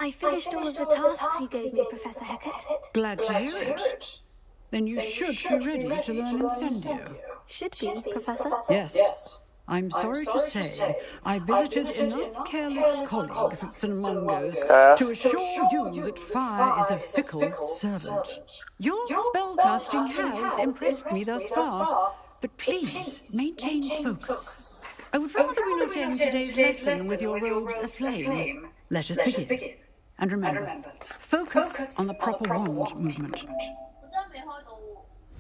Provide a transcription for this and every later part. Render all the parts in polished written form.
I finished all of the tasks you gave me, Professor Hecat. Glad to hear it. Then you should be ready to learn Incendio. Should be, Professor? Yes. I'm sorry to say, I visited enough careless colleagues at St. Mungo's to assure you that fire is a fickle servant. Your spellcasting has impressed me thus far, but please maintain focus. I would rather we not end today's lesson with your robes aflame. Let us begin. And remember, focus on the proper wand movement.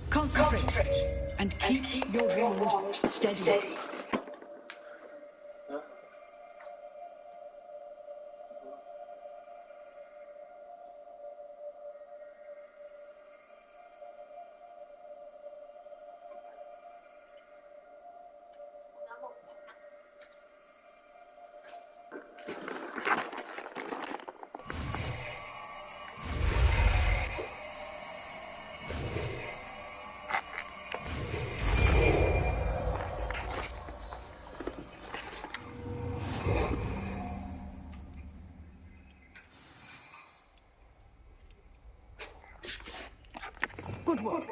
Concentrate and keep your wand steady. Good work.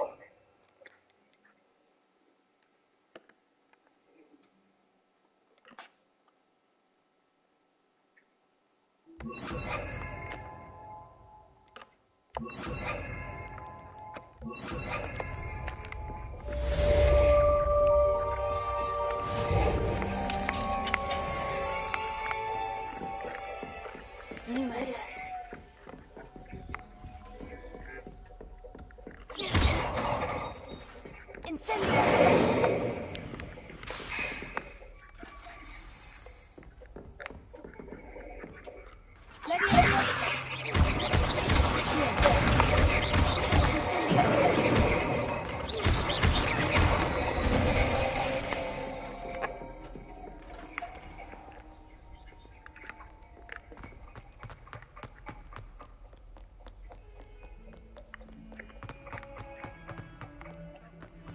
Lumos. Incendio!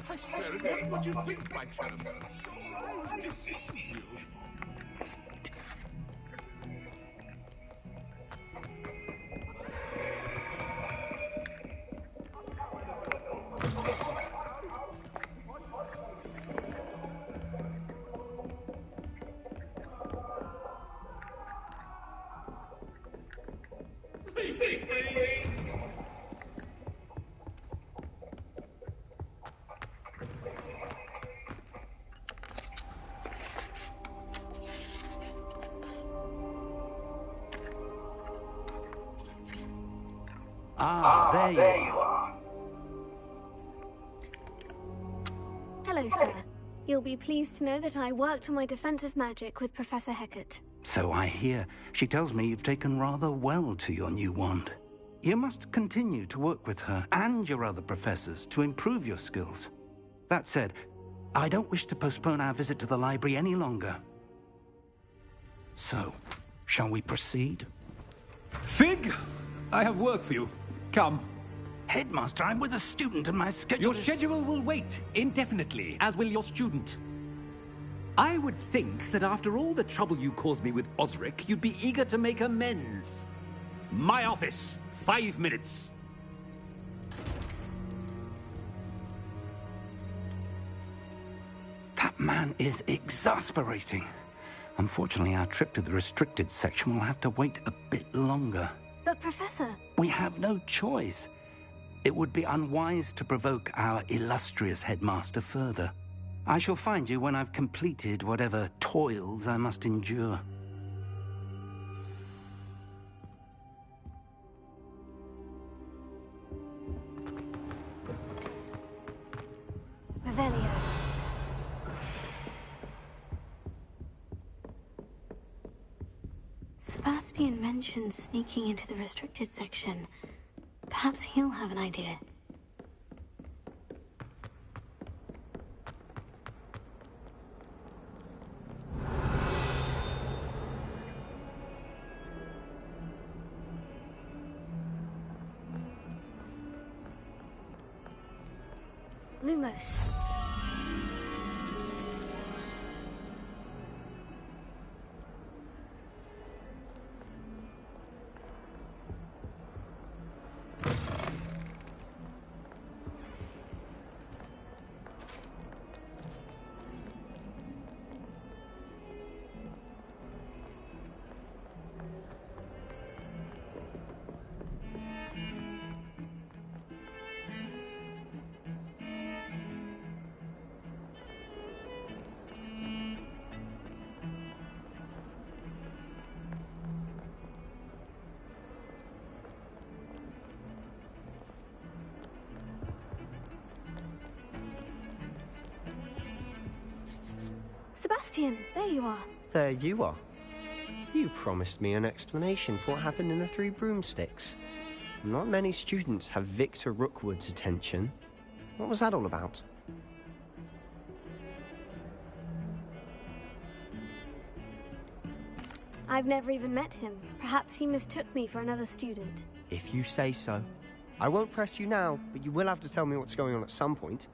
I swear it wasn't what you think, my child. Your eyes deceived you. Ah, there you are. Hello, sir. You'll be pleased to know that I worked on my defensive magic with Professor Hecat. So I hear. She tells me you've taken rather well to your new wand. You must continue to work with her and your other professors to improve your skills. That said, I don't wish to postpone our visit to the library any longer. So, shall we proceed? Fig, I have work for you. Come. Headmaster, I'm with a student and my schedule Your schedule will wait indefinitely, as will your student. I would think that after all the trouble you caused me with Osric, you'd be eager to make amends. My office, 5 minutes. That man is exasperating. Unfortunately, our trip to the restricted section will have to wait a bit longer. But, Professor... We have no choice. It would be unwise to provoke our illustrious headmaster further. I shall find you when I've completed whatever toils I must endure. Revelio. Sebastian mentioned sneaking into the restricted section. Perhaps he'll have an idea. Lumos. Sebastian, there you are. There you are. You promised me an explanation for what happened in the Three Broomsticks. Not many students have Victor Rookwood's attention. What was that all about? I've never even met him. Perhaps he mistook me for another student. If you say so. I won't press you now, but you will have to tell me what's going on at some point.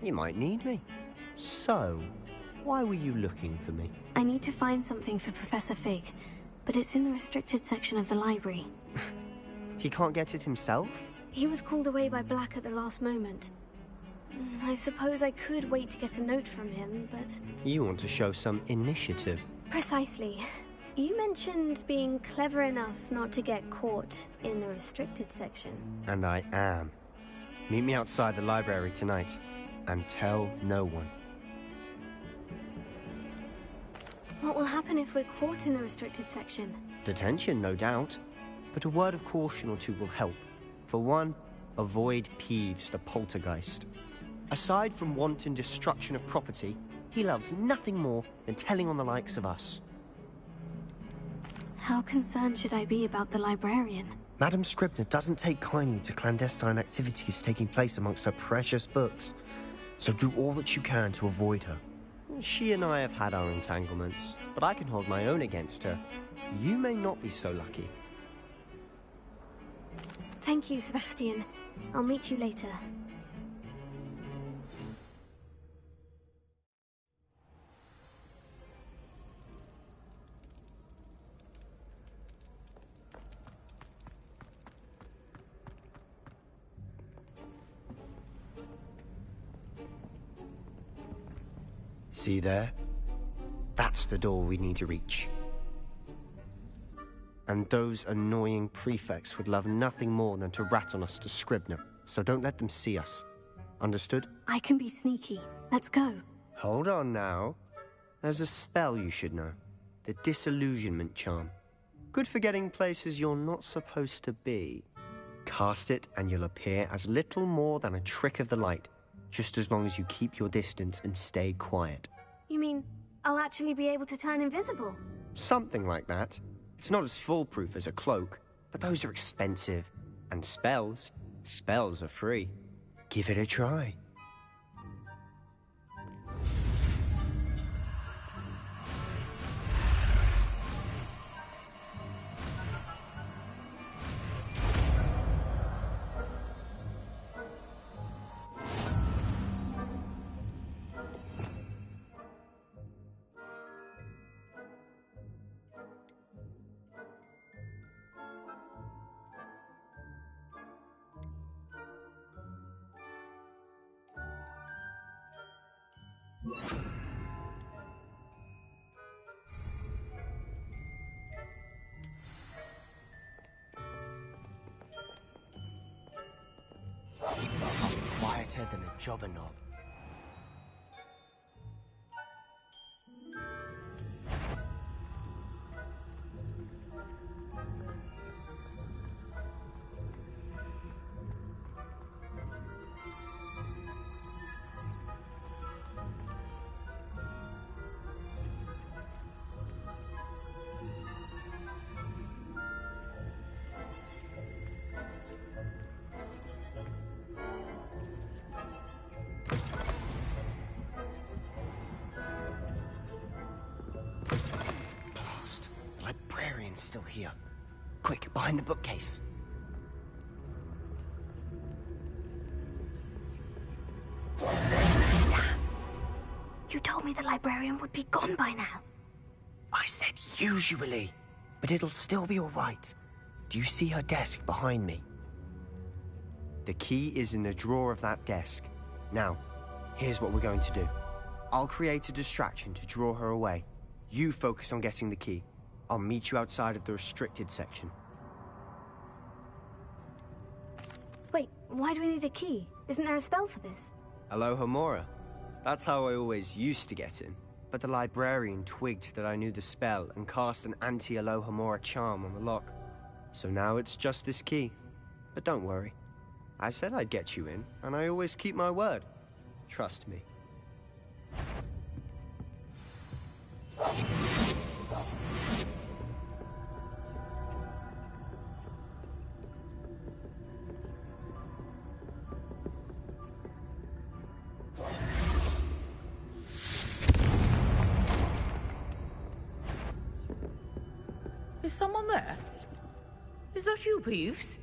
You might need me. So, why were you looking for me? I need to find something for Professor Fig, but it's in the restricted section of the library. He can't get it himself? He was called away by Black at the last moment. I suppose I could wait to get a note from him, but... You want to show some initiative. Precisely. You mentioned being clever enough not to get caught in the restricted section. And I am. Meet me outside the library tonight, and tell no one. What will happen if we're caught in the restricted section? Detention, no doubt. But a word of caution or two will help. For one, avoid Peeves the poltergeist. Aside from wanton destruction of property, he loves nothing more than telling on the likes of us. How concerned should I be about the librarian? Madam Scribner doesn't take kindly to clandestine activities taking place amongst her precious books, so do all that you can to avoid her. She and I have had our entanglements, but I can hold my own against her. You may not be so lucky. Thank you, Sebastian. I'll meet you later. See there? That's the door we need to reach. And those annoying prefects would love nothing more than to rat on us to Scribner, so don't let them see us. Understood? I can be sneaky. Let's go. Hold on now. There's a spell you should know. The Disillusionment Charm. Good for getting places you're not supposed to be. Cast it and you'll appear as little more than a trick of the light, just as long as you keep your distance and stay quiet. You mean I'll actually be able to turn invisible? Something like that. It's not as foolproof as a cloak, but those are expensive. And spells are free. Give it a try. Quieter than a jobberknoll. The librarian's still here. Quick, behind the bookcase. You told me the librarian would be gone by now. I said usually, but it'll still be all right. Do you see her desk behind me? The key is in the drawer of that desk. Now, here's what we're going to do. I'll create a distraction to draw her away. You focus on getting the key. I'll meet you outside of the restricted section. Wait, why do we need a key? Isn't there a spell for this? Alohomora. That's how I always used to get in. But the librarian twigged that I knew the spell and cast an anti-Alohomora charm on the lock. So now it's just this key. But don't worry. I said I'd get you in, and I always keep my word. Trust me. Is someone there? Is that you, Peeves?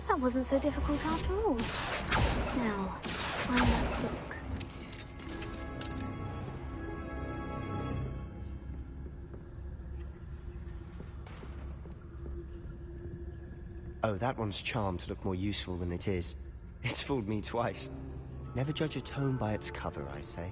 That wasn't so difficult after all. Now, find that book. Oh, that one's charmed to look more useful than it is. It's fooled me twice. Never judge a tome by its cover, I say.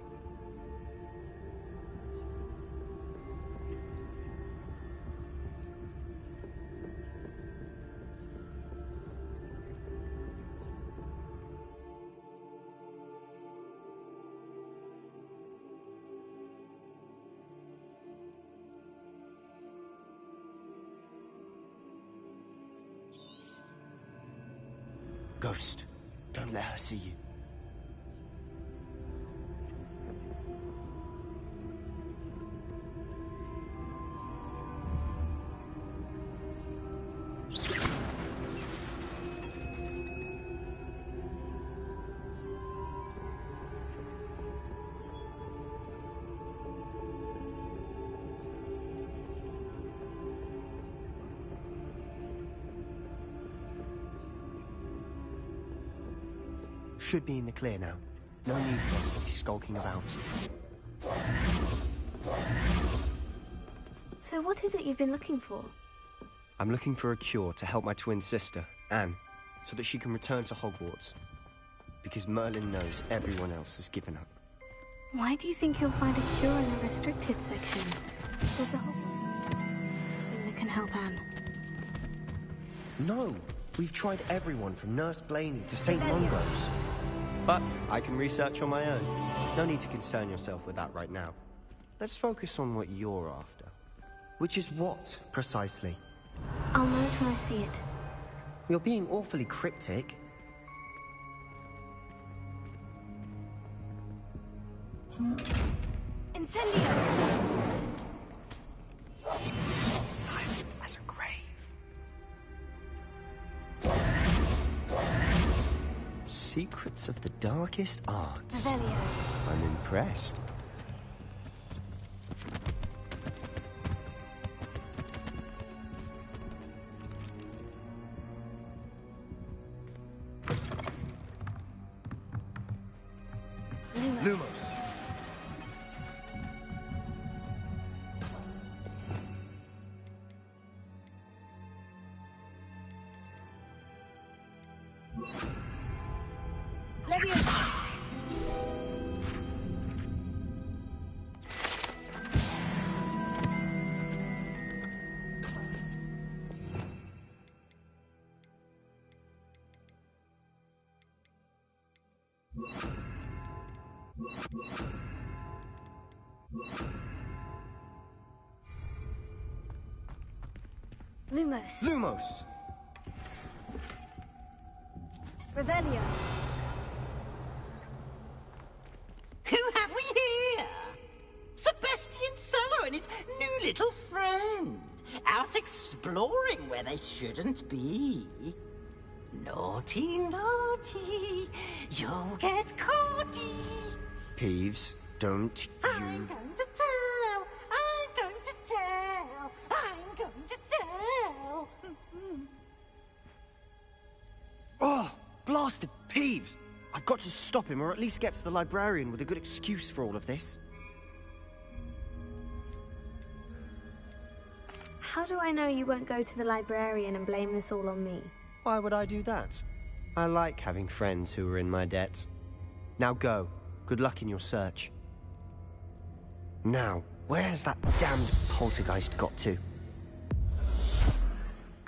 Ghost, don't let her see you. Should be in the clear now. No need for us to be skulking about. So what is it you've been looking for? I'm looking for a cure to help my twin sister, Anne, so that she can return to Hogwarts. Because Merlin knows everyone else has given up. Why do you think you'll find a cure in the restricted section? There's the whole thing that can help Anne. No! We've tried everyone from Nurse Blaney to St. Mungo's. But I can research on my own. No need to concern yourself with that right now. Let's focus on what you're after. Which is what, precisely? I'll know it when I see it. You're being awfully cryptic. Incendio! Silent as a grave. Secrets of the darkest arts. Revelio. I'm impressed. Lumos. Leviosa. Lumos. Lumos! Revelio. Who have we here? Sebastian Solo and his new little friend. Out exploring where they shouldn't be. Naughty, naughty. You'll get caughty. Peeves, don't I'm going to tell. I'm going to tell. I'm going to tell. Oh, blasted Peeves! I've got to stop him, or at least get to the librarian with a good excuse for all of this. How do I know you won't go to the librarian and blame this all on me? Why would I do that? I like having friends who are in my debt. Now go. Good luck in your search. Now, Where has that damned poltergeist got to?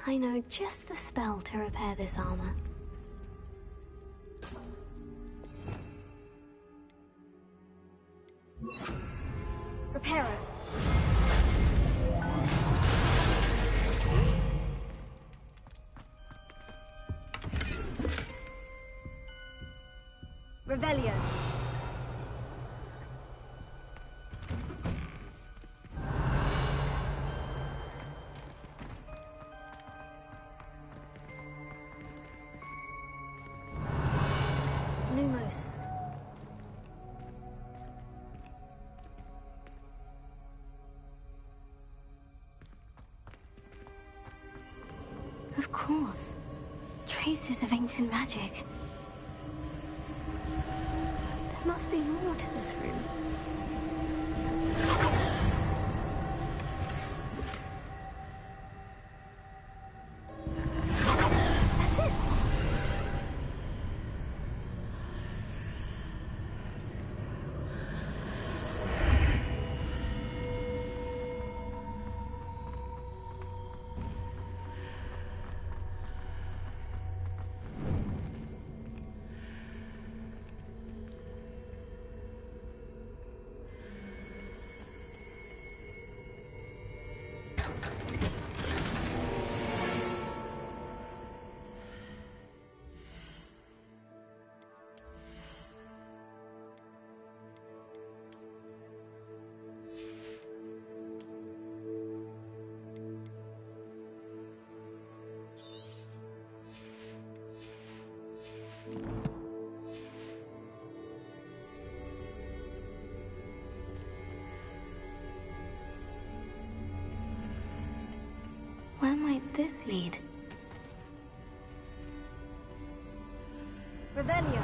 I know just the spell to repair this armor. Repairer. Revelio. Lumos. Of course. Traces of ancient magic. There must be more to this room. That's it! Where might this lead? Revelio.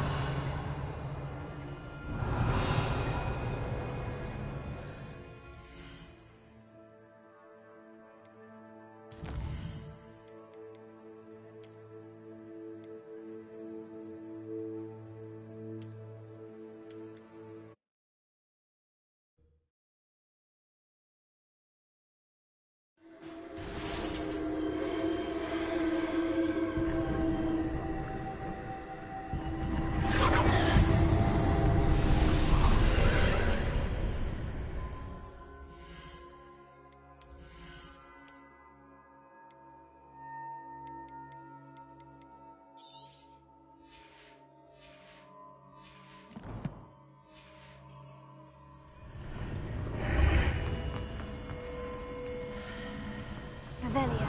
Revelio.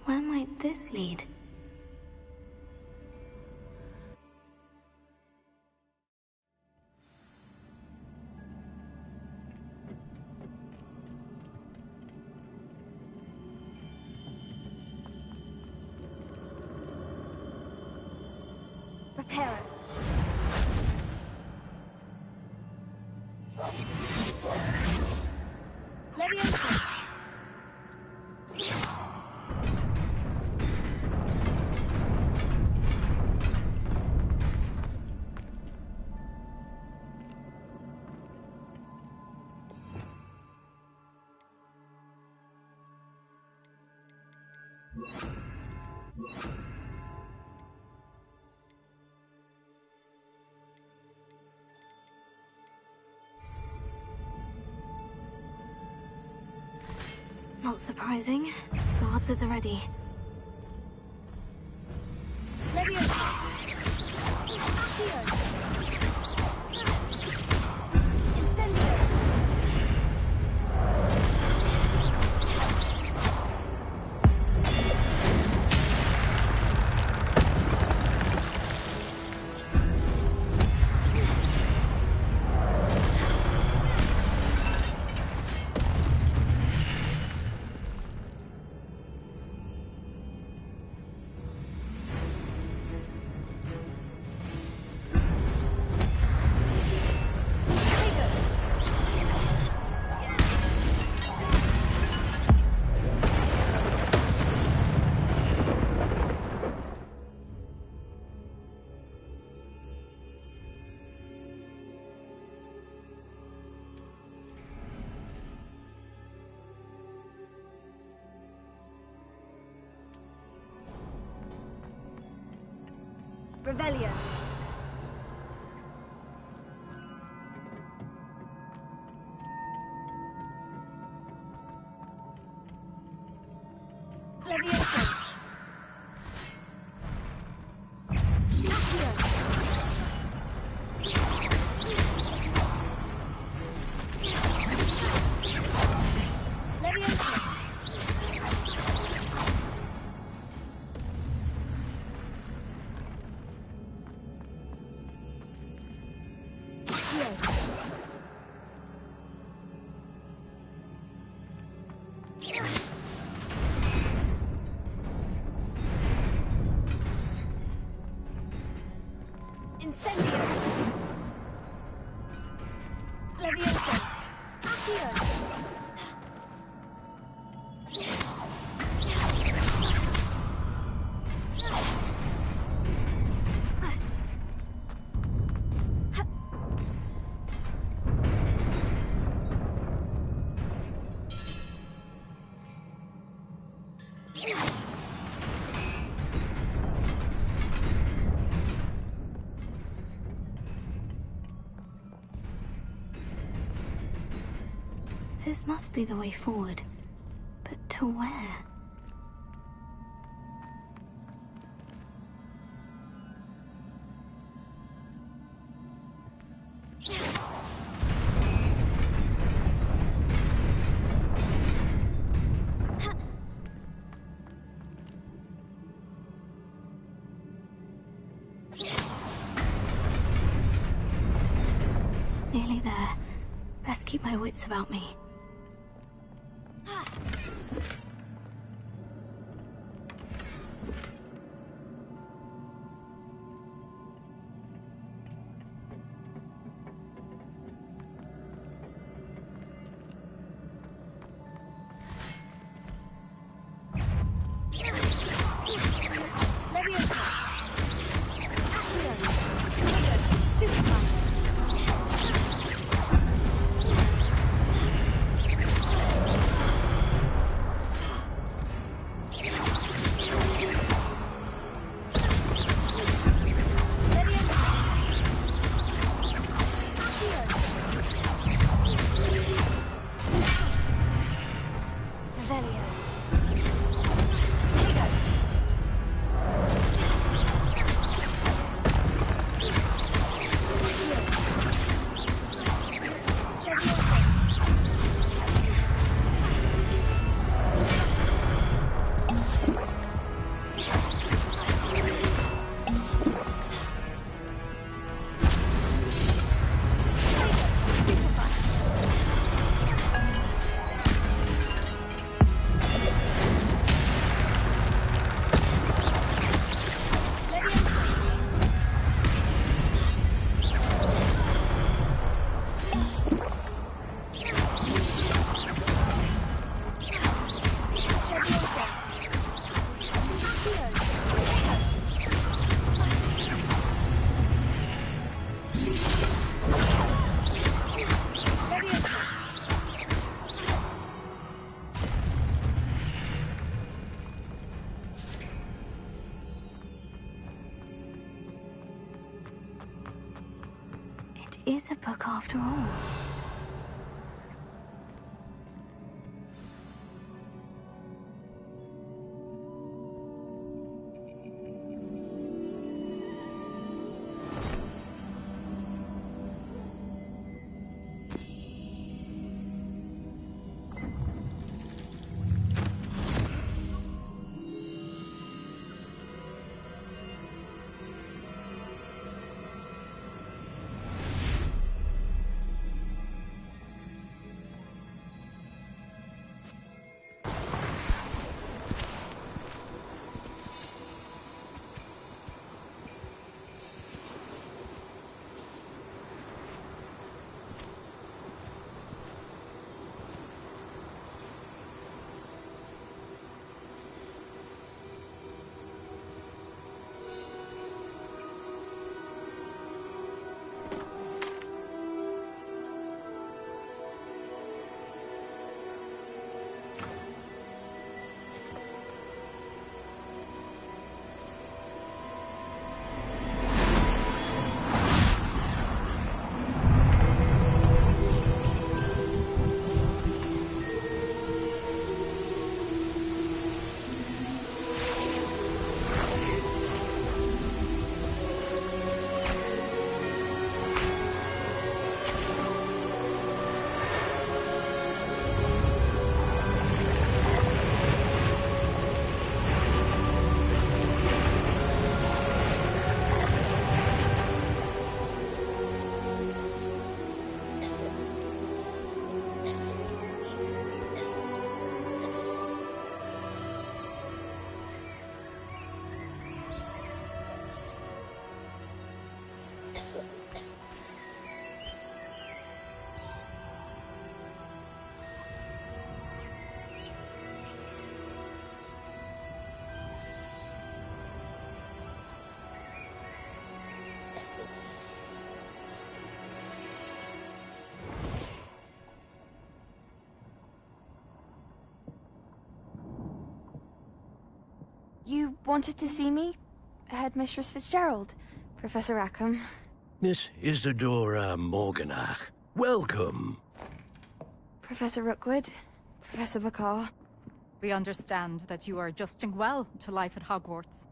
Where might this lead? Repairer. Leviosa. Not surprising. Guards at the ready. Leviosa. Accio. Incendio. Revelio. Levioso. Accio. Levioso. Incendio. Levioso. Accio. This must be the way forward. But to where? Nearly there. Best keep my wits about me. Is a book after all. You wanted to see me? Headmistress Fitzgerald, Professor Rackham. Miss Isadora Morganach, welcome. Professor Rookwood, Professor Bakar. We understand that you are adjusting well to life at Hogwarts.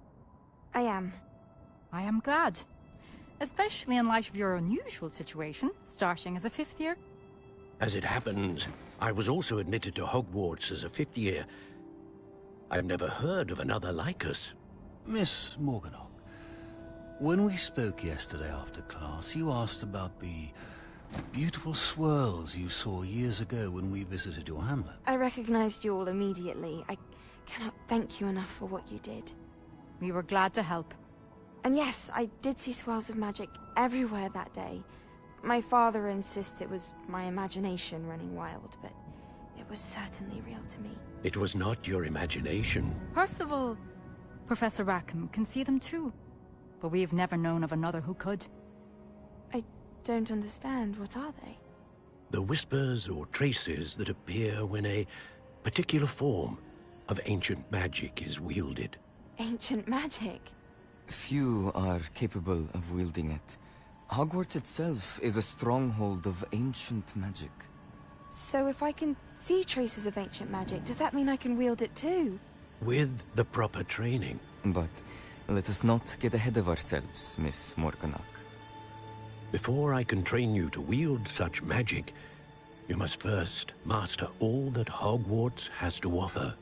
I am. I am glad. Especially in light of your unusual situation, starting as a 5th year. As it happens, I was also admitted to Hogwarts as a 5th year. I've never heard of another like us. Miss Morganach, when we spoke yesterday after class, you asked about the beautiful swirls you saw years ago when we visited your hamlet. I recognized you all immediately. I cannot thank you enough for what you did. We were glad to help. And yes, I did see swirls of magic everywhere that day. My father insists it was my imagination running wild, but it was certainly real to me. It was not your imagination. Percival, Professor Rackham can see them too. But we have never known of another who could. I don't understand. What are they? The whispers or traces that appear when a particular form of ancient magic is wielded. Ancient magic? Few are capable of wielding it. Hogwarts itself is a stronghold of ancient magic. So if I can see traces of ancient magic, does that mean I can wield it too? With the proper training. But let us not get ahead of ourselves, Miss Morganach. Before I can train you to wield such magic, you must first master all that Hogwarts has to offer.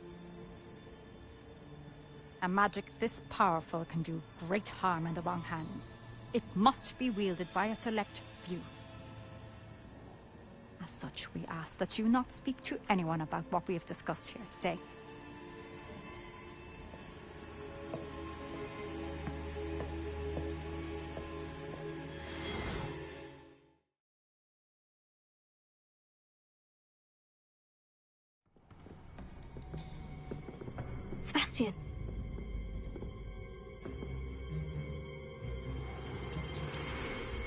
A magic this powerful can do great harm in the wrong hands. It must be wielded by a select few. As such, we ask that you not speak to anyone about what we have discussed here today. Sebastian.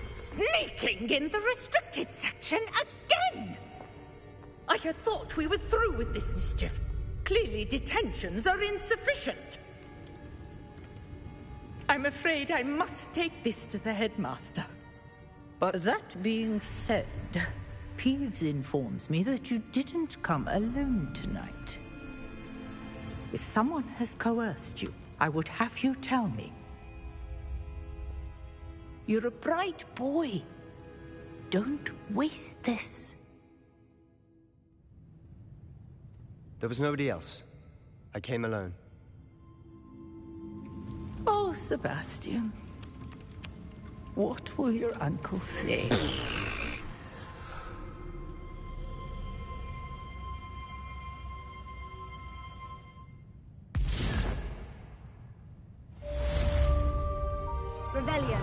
Sneaking in the restricted section again! I had thought we were through with this mischief. Clearly detentions are insufficient. I'm afraid I must take this to the headmaster. But that being said, Peeves informs me that you didn't come alone tonight. If someone has coerced you, I would have you tell me. You're a bright boy. Don't waste this. There was nobody else. I came alone. Oh, Sebastian. What will your uncle say? Revelio.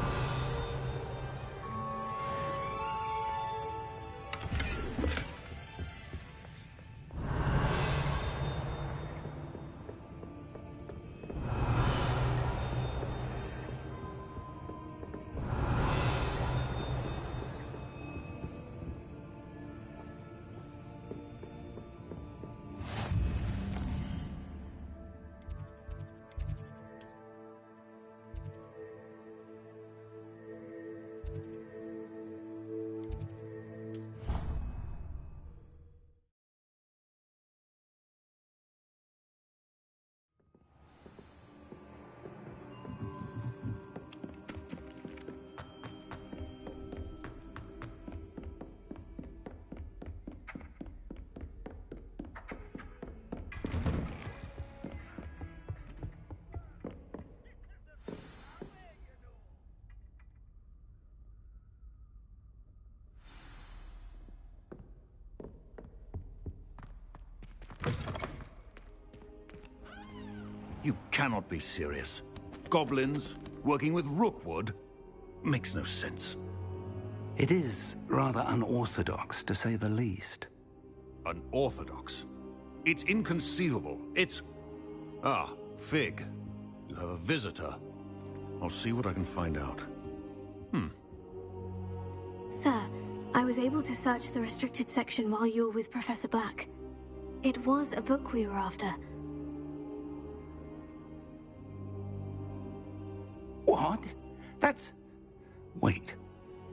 You cannot be serious. Goblins working with Rookwood? Makes no sense. It is rather unorthodox, to say the least. Unorthodox? It's inconceivable. It's... Ah, Fig. You have a visitor. I'll see what I can find out. Sir, I was able to search the restricted section while you were with Professor Black. It was a book we were after. That's... Wait.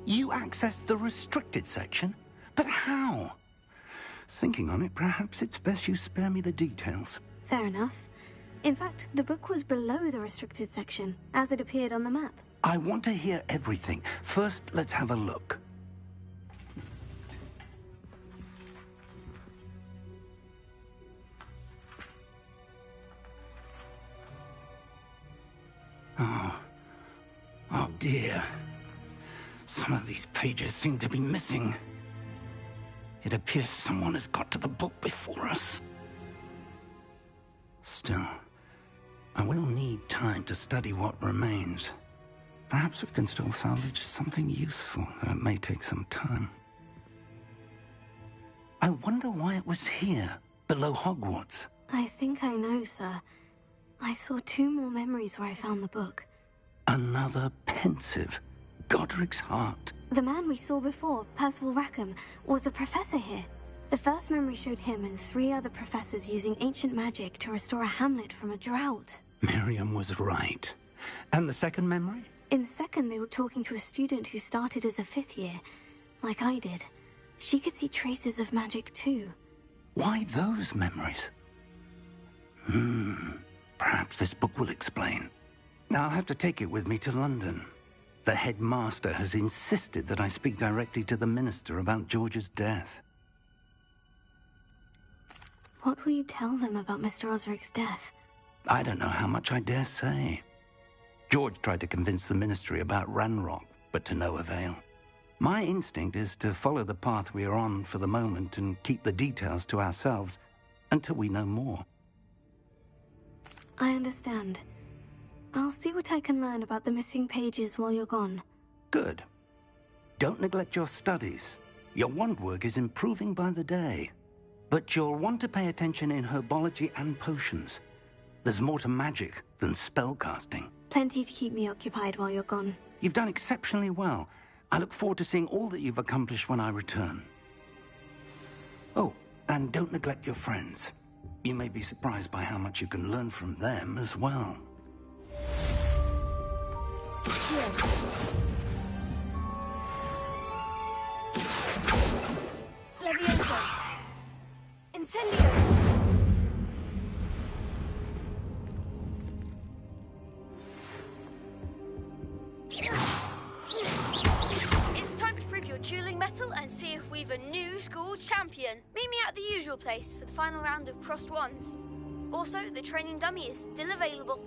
You accessed the restricted section? But how? Thinking on it, perhaps it's best you spare me the details. Fair enough. In fact, the book was below the restricted section, as it appeared on the map. I want to hear everything. First, let's have a look. Oh dear. Some of these pages seem to be missing. It appears someone has got to the book before us. Still, I will need time to study what remains. Perhaps we can still salvage something useful, though it may take some time. I wonder why it was here, below Hogwarts. I think I know, sir. I saw 2 more memories where I found the book. Another pensive. Godric's heart. The man we saw before, Percival Rackham, was a professor here. The first memory showed him and 3 other professors using ancient magic to restore a hamlet from a drought. Miriam was right. And the second memory? In the second, they were talking to a student who started as a 5th year, like I did. She could see traces of magic too. Why those memories? Perhaps this book will explain. I'll have to take it with me to London. The headmaster has insisted that I speak directly to the minister about George's death. What will you tell them about Mr. Osric's death? I don't know how much I dare say. George tried to convince the ministry about Ranrock, but to no avail. My instinct is to follow the path we are on for the moment and keep the details to ourselves until we know more. I understand. I'll see what I can learn about the missing pages while you're gone. Good. Don't neglect your studies. Your wand work is improving by the day. But you'll want to pay attention in herbology and potions. There's more to magic than spellcasting. Plenty to keep me occupied while you're gone. You've done exceptionally well. I look forward to seeing all that you've accomplished when I return. Oh, and don't neglect your friends. You may be surprised by how much you can learn from them as well. Levioso! Incendio! It's time to prove your dueling mettle and see if we've a new school champion. Meet me at the usual place for the final round of crossed wands. Also, the training dummy is still available.